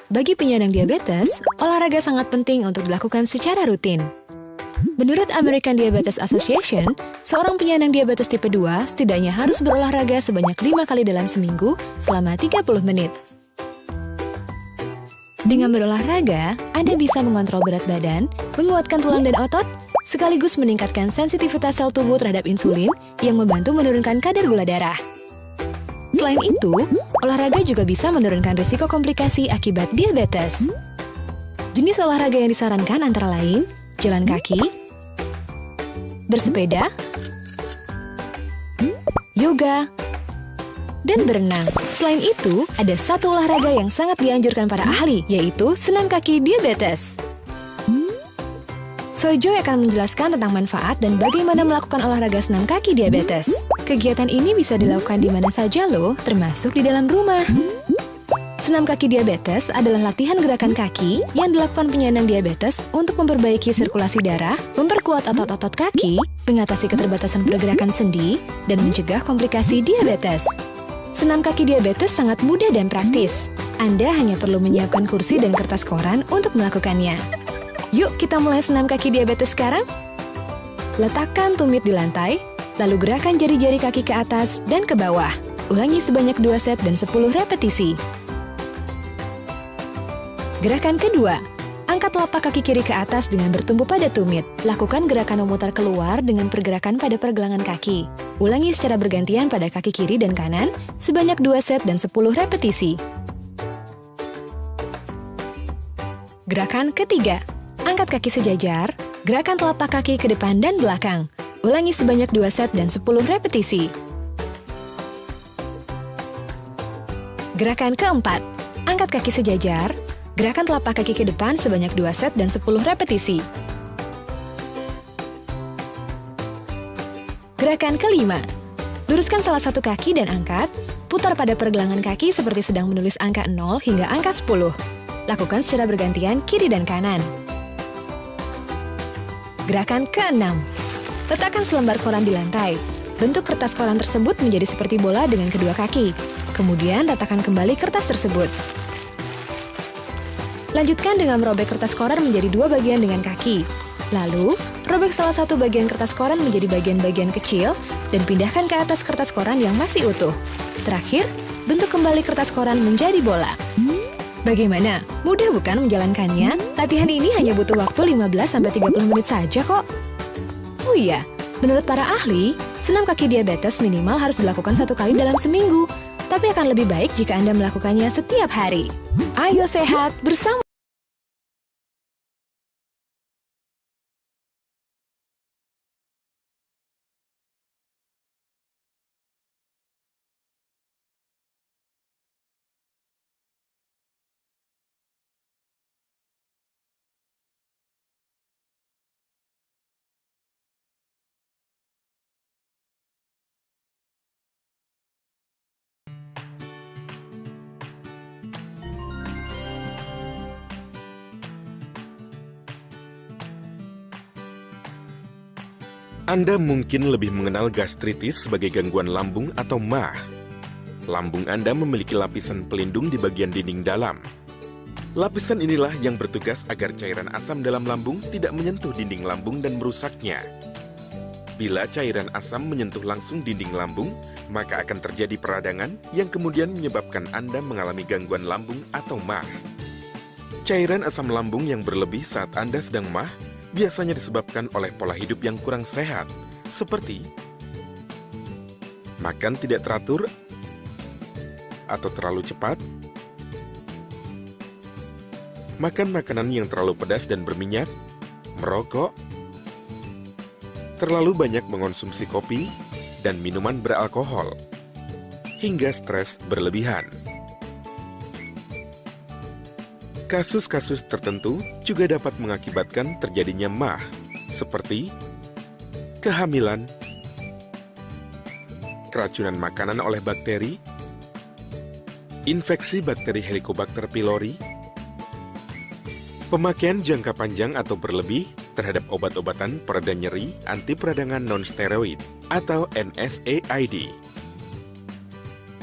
Bagi penyandang diabetes, olahraga sangat penting untuk dilakukan secara rutin. Menurut American Diabetes Association, seorang penyandang diabetes tipe 2 setidaknya harus berolahraga sebanyak 5 kali dalam seminggu selama 30 menit. Dengan berolahraga, Anda bisa mengontrol berat badan, menguatkan tulang dan otot, sekaligus meningkatkan sensitivitas sel tubuh terhadap insulin yang membantu menurunkan kadar gula darah. Selain itu, olahraga juga bisa menurunkan risiko komplikasi akibat diabetes. Jenis olahraga yang disarankan antara lain, jalan kaki, bersepeda, yoga, dan berenang. Selain itu, ada satu olahraga yang sangat dianjurkan para ahli, yaitu senam kaki diabetes. Sojoy akan menjelaskan tentang manfaat dan bagaimana melakukan olahraga senam kaki diabetes. Kegiatan ini bisa dilakukan di mana saja loh, termasuk di dalam rumah. Senam kaki diabetes adalah latihan gerakan kaki yang dilakukan penyandang diabetes untuk memperbaiki sirkulasi darah, memperkuat otot-otot kaki, mengatasi keterbatasan pergerakan sendi, dan mencegah komplikasi diabetes. Senam kaki diabetes sangat mudah dan praktis. Anda hanya perlu menyiapkan kursi dan kertas koran untuk melakukannya. Yuk kita mulai senam kaki diabetes sekarang. Letakkan tumit di lantai, lalu gerakan jari-jari kaki ke atas dan ke bawah. Ulangi sebanyak 2 set dan 10 repetisi. Gerakan kedua, angkat telapak kaki kiri ke atas dengan bertumpu pada tumit. Lakukan gerakan memutar keluar dengan pergerakan pada pergelangan kaki. Ulangi secara bergantian pada kaki kiri dan kanan, sebanyak 2 set dan 10 repetisi. Gerakan ketiga, angkat kaki sejajar, gerakan telapak kaki ke depan dan belakang. Ulangi sebanyak 2 set dan 10 repetisi. Gerakan keempat, angkat kaki sejajar, gerakan telapak kaki ke depan sebanyak 2 set dan 10 repetisi. Gerakan kelima, luruskan salah satu kaki dan angkat, putar pada pergelangan kaki seperti sedang menulis angka 0 hingga angka 10. Lakukan secara bergantian kiri dan kanan. Gerakan ke-6, letakkan selembar koran di lantai. Bentuk kertas koran tersebut menjadi seperti bola dengan kedua kaki. Kemudian ratakan kembali kertas tersebut. Lanjutkan dengan merobek kertas koran menjadi 2 bagian dengan kaki. Lalu, robek salah satu bagian kertas koran menjadi bagian-bagian kecil dan pindahkan ke atas kertas koran yang masih utuh. Terakhir, bentuk kembali kertas koran menjadi bola. Bagaimana? Mudah bukan menjalankannya? Latihan ini hanya butuh waktu 15-30 menit saja kok. Oh iya, menurut para ahli, senam kaki diabetes minimal harus dilakukan 1 kali dalam seminggu. Tapi akan lebih baik jika Anda melakukannya setiap hari. Ayo sehat bersama! Anda mungkin lebih mengenal gastritis sebagai gangguan lambung atau MAH. Lambung Anda memiliki lapisan pelindung di bagian dinding dalam. Lapisan inilah yang bertugas agar cairan asam dalam lambung tidak menyentuh dinding lambung dan merusaknya. Bila cairan asam menyentuh langsung dinding lambung, maka akan terjadi peradangan yang kemudian menyebabkan Anda mengalami gangguan lambung atau MAH. Cairan asam lambung yang berlebih saat Anda sedang MAH biasanya disebabkan oleh pola hidup yang kurang sehat, seperti makan tidak teratur atau terlalu cepat, makan makanan yang terlalu pedas dan berminyak, merokok, terlalu banyak mengonsumsi kopi dan minuman beralkohol, hingga stres berlebihan. Kasus-kasus tertentu juga dapat mengakibatkan terjadinya MAH, seperti kehamilan, keracunan makanan oleh bakteri, infeksi bakteri Helicobacter pylori, pemakaian jangka panjang atau berlebih terhadap obat-obatan pereda nyeri anti peradangan non-steroid atau NSAID,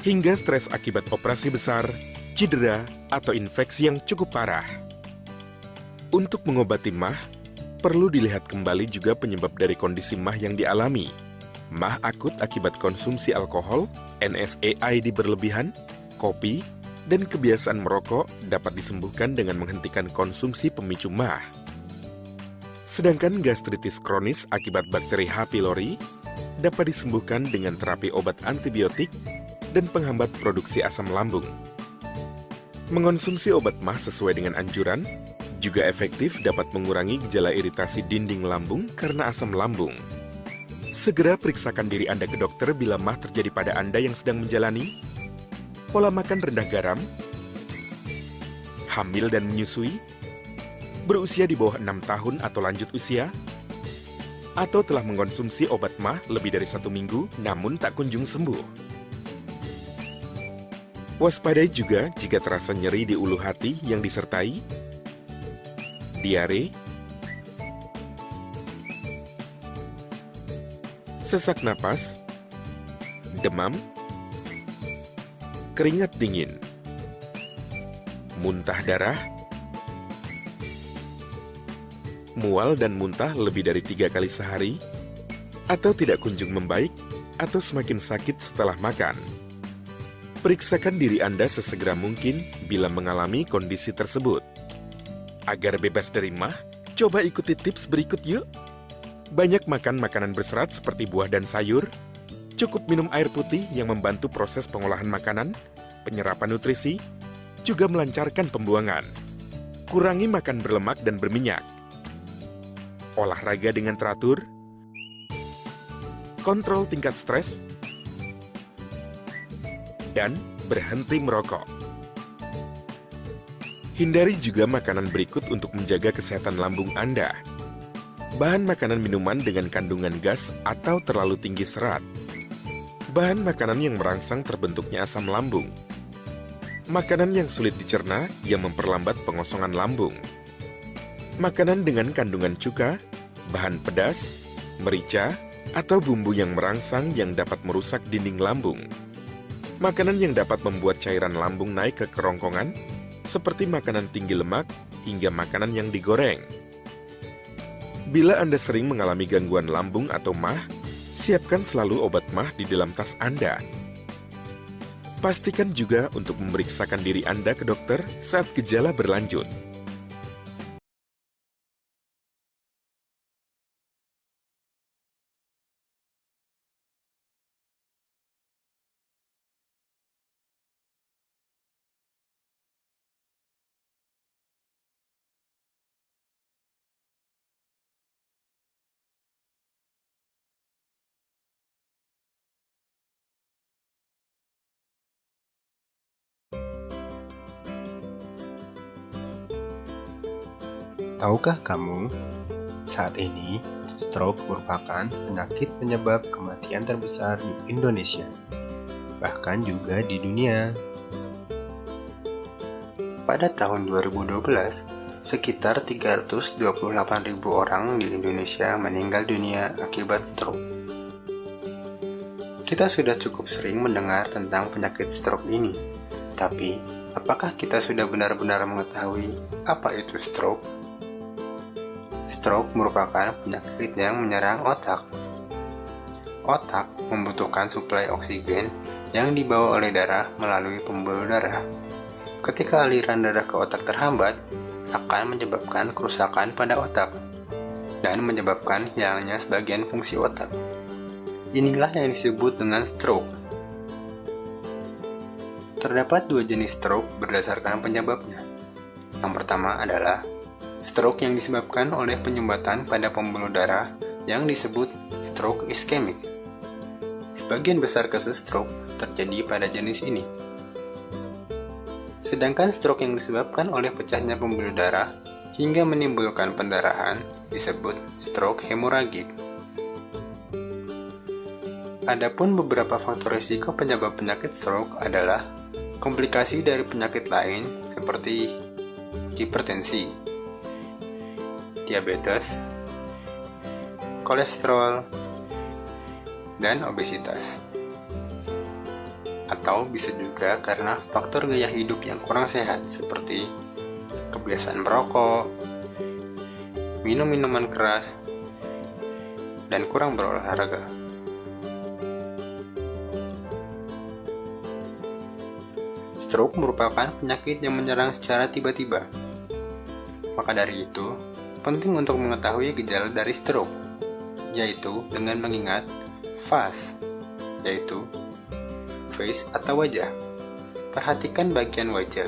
hingga stres akibat operasi besar, cedera, atau infeksi yang cukup parah. Untuk mengobati MAH, perlu dilihat kembali juga penyebab dari kondisi MAH yang dialami. MAH akut akibat konsumsi alkohol, NSAID berlebihan, kopi, dan kebiasaan merokok dapat disembuhkan dengan menghentikan konsumsi pemicu MAH. Sedangkan gastritis kronis akibat bakteri H. pylori dapat disembuhkan dengan terapi obat antibiotik dan penghambat produksi asam lambung. Mengonsumsi obat MAH sesuai dengan anjuran juga efektif dapat mengurangi gejala iritasi dinding lambung karena asam lambung. Segera periksakan diri Anda ke dokter bila MAH terjadi pada Anda yang sedang menjalani pola makan rendah garam, hamil dan menyusui, berusia di bawah 6 tahun atau lanjut usia, atau telah mengkonsumsi obat MAH lebih dari 1 minggu namun tak kunjung sembuh. Waspadai juga jika terasa nyeri di ulu hati yang disertai diare, sesak napas, demam, keringat dingin, muntah darah, mual dan muntah lebih dari 3 kali sehari, atau tidak kunjung membaik, atau semakin sakit setelah makan. Periksakan diri Anda sesegera mungkin bila mengalami kondisi tersebut. Agar bebas dari MAH, coba ikuti tips berikut yuk. Banyak makan makanan berserat seperti buah dan sayur. Cukup minum air putih yang membantu proses pengolahan makanan, penyerapan nutrisi, juga melancarkan pembuangan. Kurangi makan berlemak dan berminyak. Olahraga dengan teratur. Kontrol tingkat stres. Dan berhenti merokok. Hindari juga makanan berikut untuk menjaga kesehatan lambung Anda. Bahan makanan minuman dengan kandungan gas atau terlalu tinggi serat. Bahan makanan yang merangsang terbentuknya asam lambung. Makanan yang sulit dicerna yang memperlambat pengosongan lambung. Makanan dengan kandungan cuka, bahan pedas, merica, atau bumbu yang merangsang yang dapat merusak dinding lambung. Makanan yang dapat membuat cairan lambung naik ke kerongkongan, seperti makanan tinggi lemak hingga makanan yang digoreng. Bila Anda sering mengalami gangguan lambung atau MAH, siapkan selalu obat MAH di dalam tas Anda. Pastikan juga untuk memeriksakan diri Anda ke dokter saat gejala berlanjut. Tahukah kamu, saat ini stroke merupakan penyakit penyebab kematian terbesar di Indonesia, bahkan juga di dunia. Pada tahun 2012, sekitar 328.000 orang di Indonesia meninggal dunia akibat stroke. Kita sudah cukup sering mendengar tentang penyakit stroke ini, tapi apakah kita sudah benar-benar mengetahui apa itu stroke? Stroke merupakan penyakit yang menyerang otak. Otak membutuhkan suplai oksigen yang dibawa oleh darah melalui pembuluh darah. Ketika aliran darah ke otak terhambat, akan menyebabkan kerusakan pada otak dan menyebabkan hilangnya sebagian fungsi otak. Inilah yang disebut dengan stroke. Terdapat 2 jenis stroke berdasarkan penyebabnya. Yang pertama adalah stroke yang disebabkan oleh penyumbatan pada pembuluh darah yang disebut stroke iskemik. Sebagian besar kasus stroke terjadi pada jenis ini. Sedangkan stroke yang disebabkan oleh pecahnya pembuluh darah hingga menimbulkan pendarahan disebut stroke hemoragik. Adapun beberapa faktor risiko penyebab penyakit stroke adalah komplikasi dari penyakit lain seperti hipertensi, diabetes, kolesterol, dan obesitas. atau bisa juga karena faktor gaya hidup yang kurang sehat seperti kebiasaan merokok, minum minuman keras, dan kurang berolahraga. Stroke merupakan penyakit yang menyerang secara tiba-tiba. Maka dari itu, penting untuk mengetahui gejala dari stroke, yaitu dengan mengingat FAS, yaitu face atau wajah. Perhatikan bagian wajah.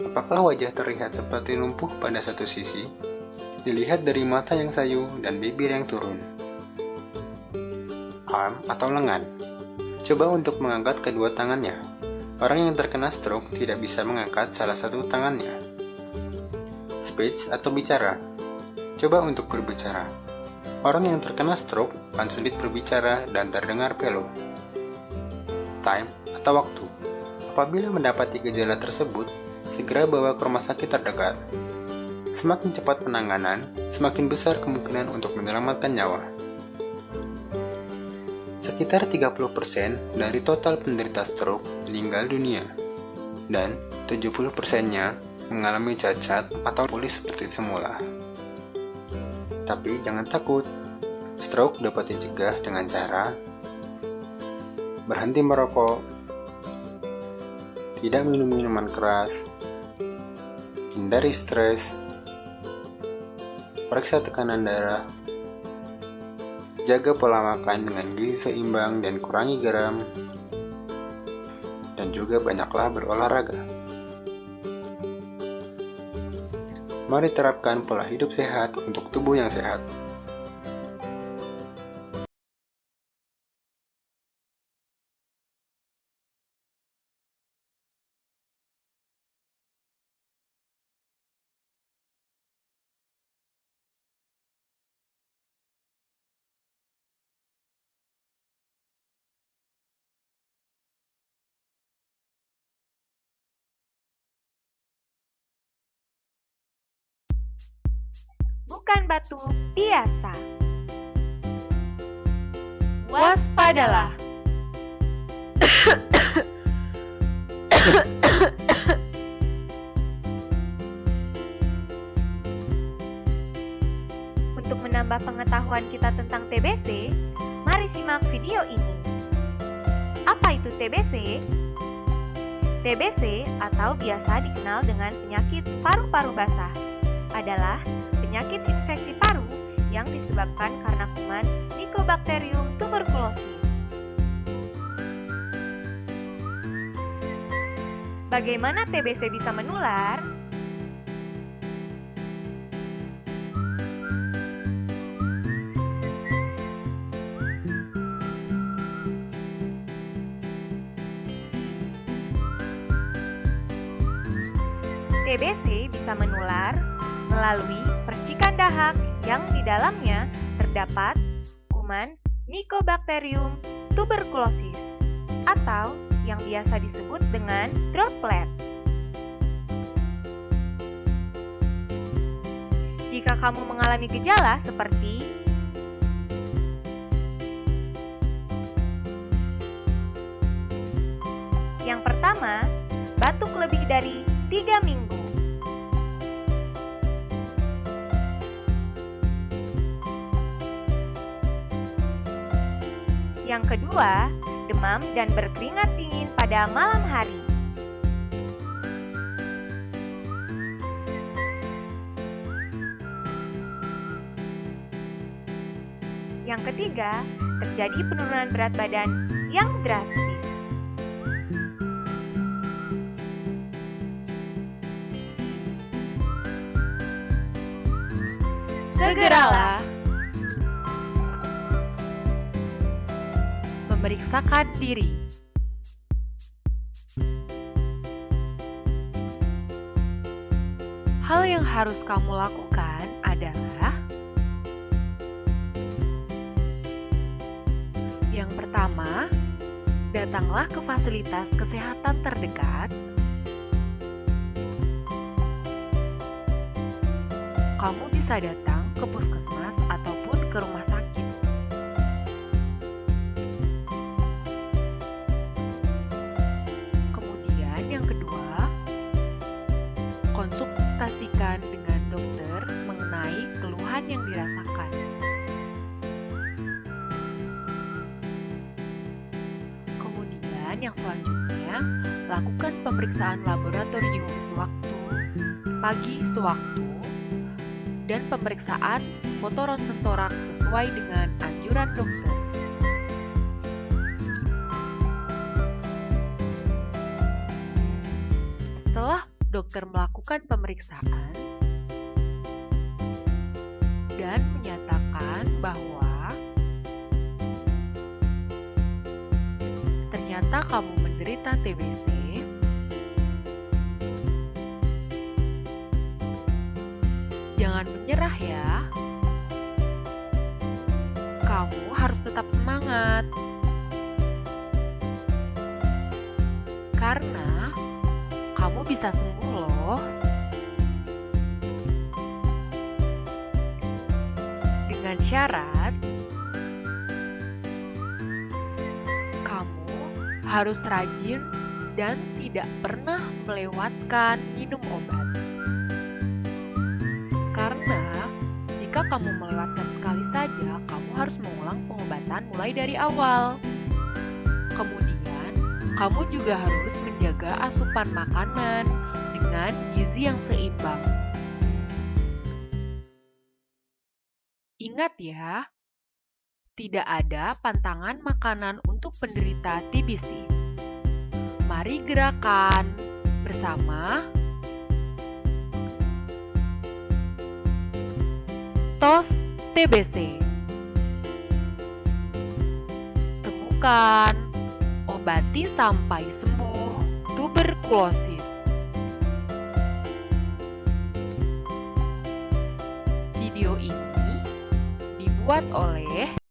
Apakah wajah terlihat seperti lumpuh pada satu sisi? Dilihat dari mata yang sayu dan bibir yang turun. Arm atau lengan. Coba untuk mengangkat kedua tangannya. Orang yang terkena stroke tidak bisa mengangkat salah satu tangannya. Speech atau bicara. Coba untuk berbicara. Orang yang terkena stroke akan sulit berbicara dan terdengar pilu. Time atau waktu. Apabila mendapati gejala tersebut, segera bawa ke rumah sakit terdekat. Semakin cepat penanganan, semakin besar kemungkinan untuk menyelamatkan nyawa. Sekitar 30% dari total penderita stroke meninggal dunia, dan 70%-nya mengalami cacat atau pulih seperti semula. Tapi jangan takut, stroke dapat dicegah dengan cara berhenti merokok, tidak minum minuman keras, hindari stres, periksa tekanan darah, jaga pola makan dengan gizi seimbang dan kurangi garam, dan juga banyaklah berolahraga. Mari terapkan pola hidup sehat untuk tubuh yang sehat. Bukan batu biasa. Waspadalah. Untuk menambah pengetahuan kita tentang TBC, mari simak video ini. Apa itu TBC? TBC atau biasa dikenal dengan penyakit paru-paru basah adalah penyakit infeksi paru yang disebabkan karena kuman Mycobacterium tuberculosis. Bagaimana TBC bisa menular? TBC bisa menular melalui percikan dahak yang di dalamnya terdapat kuman Mycobacterium tuberculosis atau yang biasa disebut dengan droplet. Jika kamu mengalami gejala seperti yang pertama, batuk lebih dari 3 minggu. Yang kedua, demam dan berkeringat dingin pada malam hari. Yang ketiga, terjadi penurunan berat badan yang drastis. Segeralah memeriksakan diri. Hal yang harus kamu lakukan adalah yang pertama, datanglah ke fasilitas kesehatan terdekat. Kamu bisa datang ke puskesmas ataupun ke rumah sakit. yang selanjutnya, lakukan pemeriksaan laboratorium sewaktu pagi sewaktu dan pemeriksaan foto ronsen toraks sesuai dengan anjuran dokter. Setelah dokter melakukan pemeriksaan dan menyatakan bahwa ternyata kamu menderita TBC, jangan menyerah ya. Kamu harus tetap semangat. Karena kamu bisa sembuh loh. Dengan syarat kamu harus rajin dan tidak pernah melewatkan minum obat. Karena jika kamu melewatkan sekali saja, kamu harus mengulang pengobatan mulai dari awal. Kemudian, kamu juga harus menjaga asupan makanan dengan gizi yang seimbang. Ingat ya, tidak ada pantangan makanan untuk penderita TBC. Mari gerakan bersama. Tos TBC. Temukan, obati sampai sembuh tuberkulosis. Video ini dibuat oleh